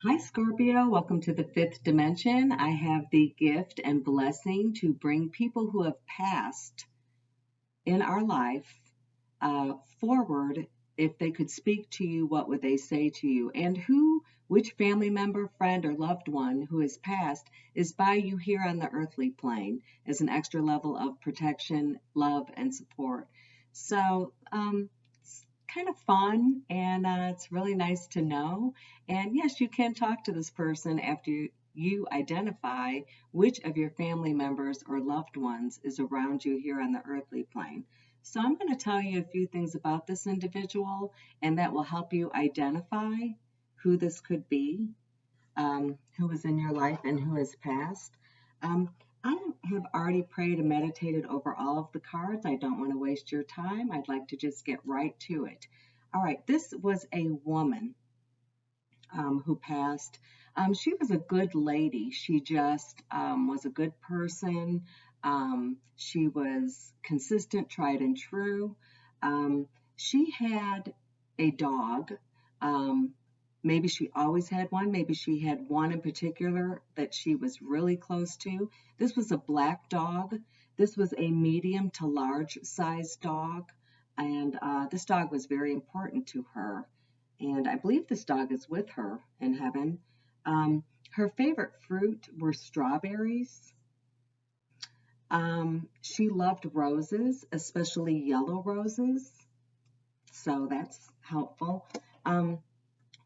Hi, Scorpio. Welcome to the fifth dimension. I have the gift and blessing to bring people who have passed in our life forward. If they could speak to you, what would they say to you? And which family member, friend, or loved one who has passed is by you here on the earthly plane as an extra level of protection, love, and support. So, it's kind of fun and it's really nice to know. And yes, you can talk to this person after you identify which of your family members or loved ones is around you here on the earthly plane. So I'm going to tell you a few things about this individual, and that will help you identify who this could be, who was in your life and who has passed. Um, I have already prayed and meditated over all of the cards. I don't want to waste your time. I'd like to just get right to it. All right, this was a woman who passed. She was a good lady. She just was a good person. She was consistent, tried and true. She had a dog. Um, Maybe she always had one. Maybe she had one in particular that she was really close to. This was a black dog. This was a medium to large size dog. And this dog was very important to her, and I believe this dog is with her in heaven. Her favorite fruit were strawberries. She loved roses, especially yellow roses, so that's helpful. Um,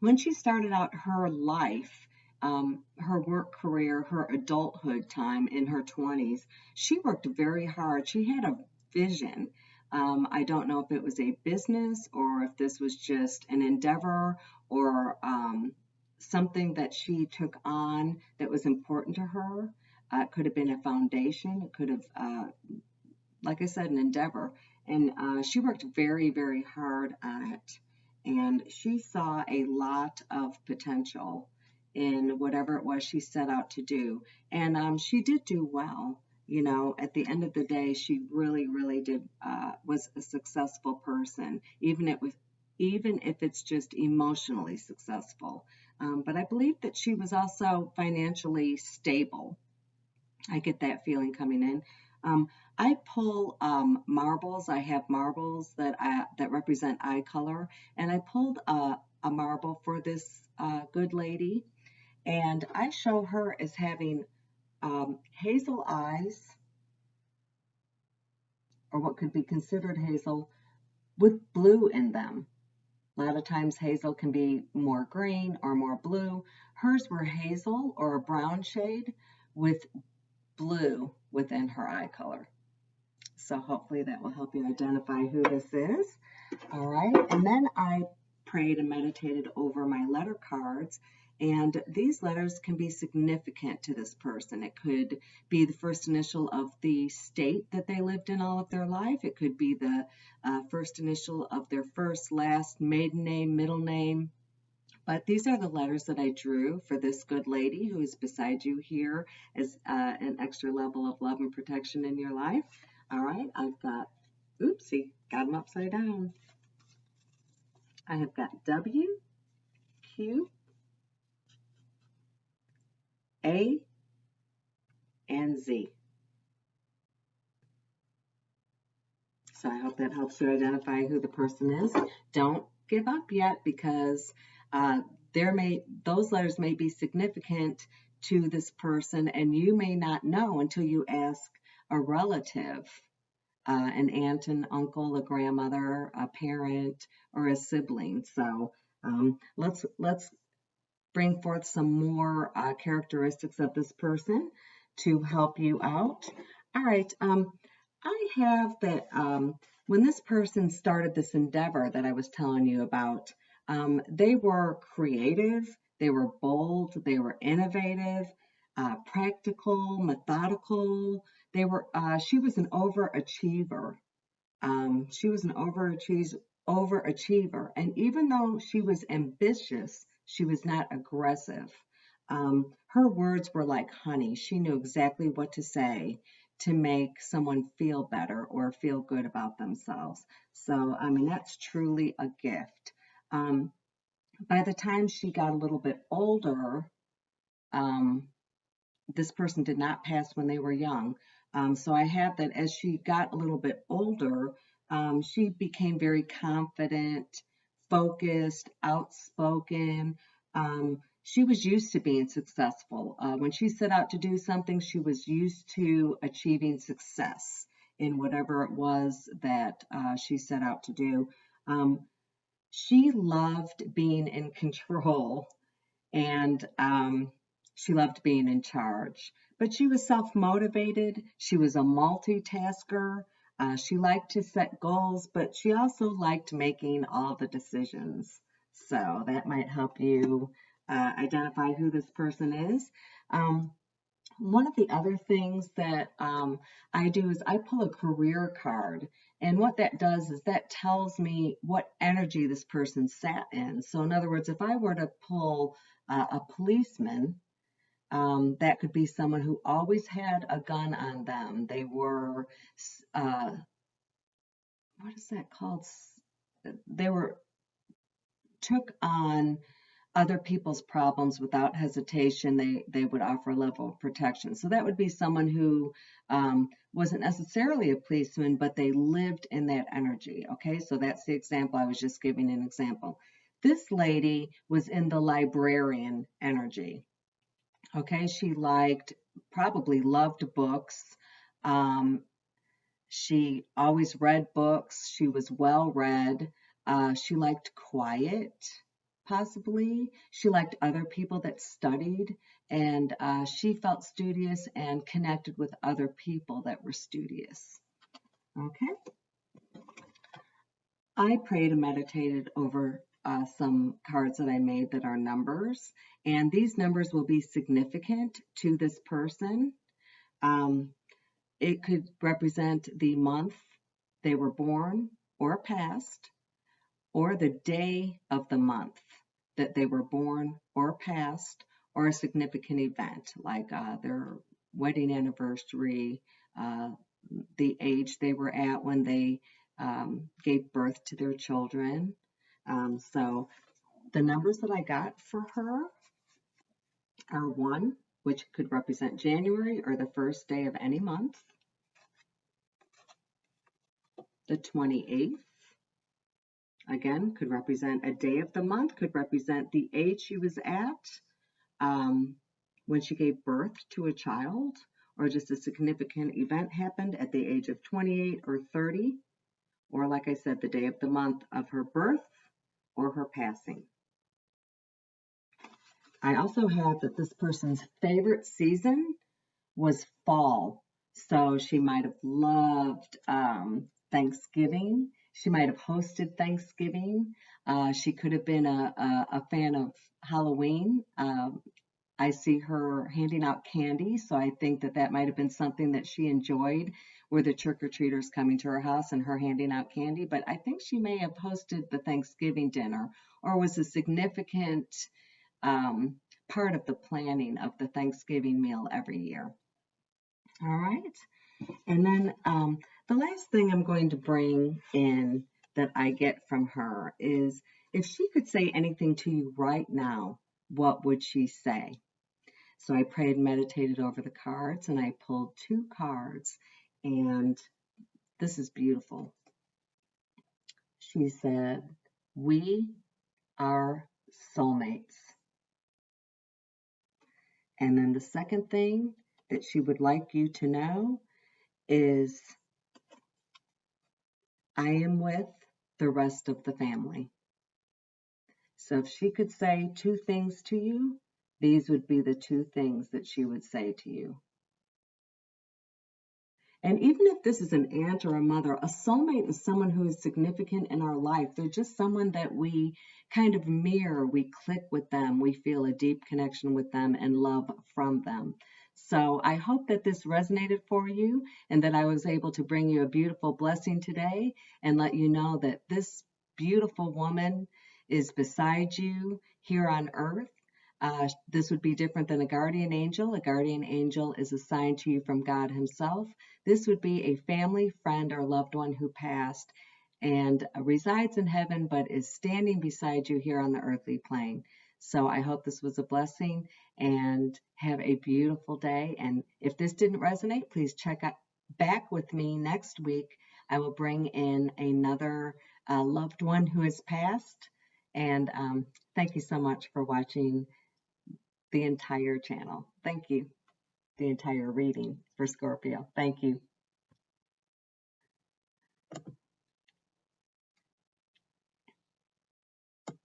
when she started out her life, her work career, her adulthood time in her 20s, she worked very hard. She had a vision. I don't know if it was a business or if this was just an endeavor or something that she took on that was important to her. It could have been a foundation. It could have, like I said, an endeavor. And she worked very, very hard on it. And she saw a lot of potential in whatever it was she set out to do. And she did do well. You know, at the end of the day, she really, really did was a successful person, even if it's just emotionally successful. But I believe that she was also financially stable. I get that feeling coming in. Um, I pull marbles. I have marbles that represent eye color, and I pulled a marble for this good lady, and I show her as having hazel eyes, or what could be considered hazel, with blue in them. A lot of times hazel can be more green or more blue. Hers were hazel or a brown shade with blue within her eye color. So hopefully that will help you identify who this is. All right. And then I prayed and meditated over my letter cards. And these letters can be significant to this person. It could be the first initial of the state that they lived in all of their life. It could be the first initial of their first, last, maiden name, middle name. But these are the letters that I drew for this good lady who is beside you here as an extra level of love and protection in your life. All right, I've got, oopsie, got them upside down. I have got W, Q, A, and Z. So I hope that helps you identify who the person is. Don't give up yet, because uh, those letters may be significant to this person, and you may not know until you ask a relative, an aunt, an uncle, a grandmother, a parent, or a sibling. So let's bring forth some more characteristics of this person to help you out. All right. I have that when this person started this endeavor that I was telling you about, they were creative, they were bold, they were innovative, practical, methodical. She was an overachiever. She was an overachiever. And even though she was ambitious, she was not aggressive. Her words were like honey. She knew exactly what to say to make someone feel better or feel good about themselves. So, I mean, that's truly a gift. Um, By the time she got a little bit older, um, this person did not pass when they were young. So I have that as she got a little bit older, she became very confident, focused, outspoken. She was used to being successful. When she set out to do something, she was used to achieving success in whatever it was that she set out to do. Um, she loved being in control and she loved being in charge. But she was self motivated, she was a multitasker. She liked to set goals, but she also liked making all the decisions. So that might help you identify who this person is. Um, One of the other things that I do is I pull a career card. And what that does is that tells me what energy this person sat in. So, in other words, if I were to pull a policeman, that could be someone who always had a gun on them. They were, uh, what is that called? They were, took on other people's problems without hesitation. They would offer a level of protection. So that would be someone who wasn't necessarily a policeman, but they lived in that energy. Okay, so that's the example I was just giving an example. This lady was in the librarian energy. Okay, she liked, probably loved books. Um, she always read books. She was well read. She liked quiet, possibly. She liked other people that studied, and she felt studious and connected with other people that were studious. Okay. I prayed and meditated over some cards that I made that are numbers, and these numbers will be significant to this person. Um, It could represent the month they were born or passed, or the day of the month that they were born or passed, or a significant event like their wedding anniversary, uh, the age they were at when they gave birth to their children. So the numbers that I got for her are 1, which could represent January or the first day of any month, the 28th, again, could represent a day of the month, could represent the age she was at um, when she gave birth to a child, or just a significant event happened at the age of 28 or 30, or like I said, the day of the month of her birth or her passing. I also have that this person's favorite season was fall. So she might have loved Thanksgiving. She might have hosted Thanksgiving. She could have been a fan of Halloween. I see her handing out candy, so I think that that might have been something that she enjoyed, were the trick-or-treaters coming to her house and her handing out candy. But I think she may have hosted the Thanksgiving dinner or was a significant um, part of the planning of the Thanksgiving meal every year. All right. And then the last thing I'm going to bring in that I get from her is if she could say anything to you right now, what would she say? So I prayed and meditated over the cards and I pulled 2 cards, and this is beautiful. She said, "We are soulmates." And then the second thing that she would like you to know is, "I am with the rest of the family." So if she could say 2 things to you, these would be the 2 things that she would say to you. And even if this is an aunt or a mother, a soulmate is someone who is significant in our life. They're just someone that we kind of mirror, we click with them, we feel a deep connection with them and love from them. So I hope that this resonated for you and that I was able to bring you a beautiful blessing today and let you know that this beautiful woman is beside you here on earth. This would be different than a guardian angel. A guardian angel is assigned to you from God Himself. This would be a family, friend, or loved one who passed. and resides in heaven, but is standing beside you here on the earthly plane. So I hope this was a blessing, and have a beautiful day. And if this didn't resonate, please check back with me next week. I will bring in another loved one who has passed. And thank you so much for watching the entire channel. Thank you. The entire reading for Scorpio. Thank you.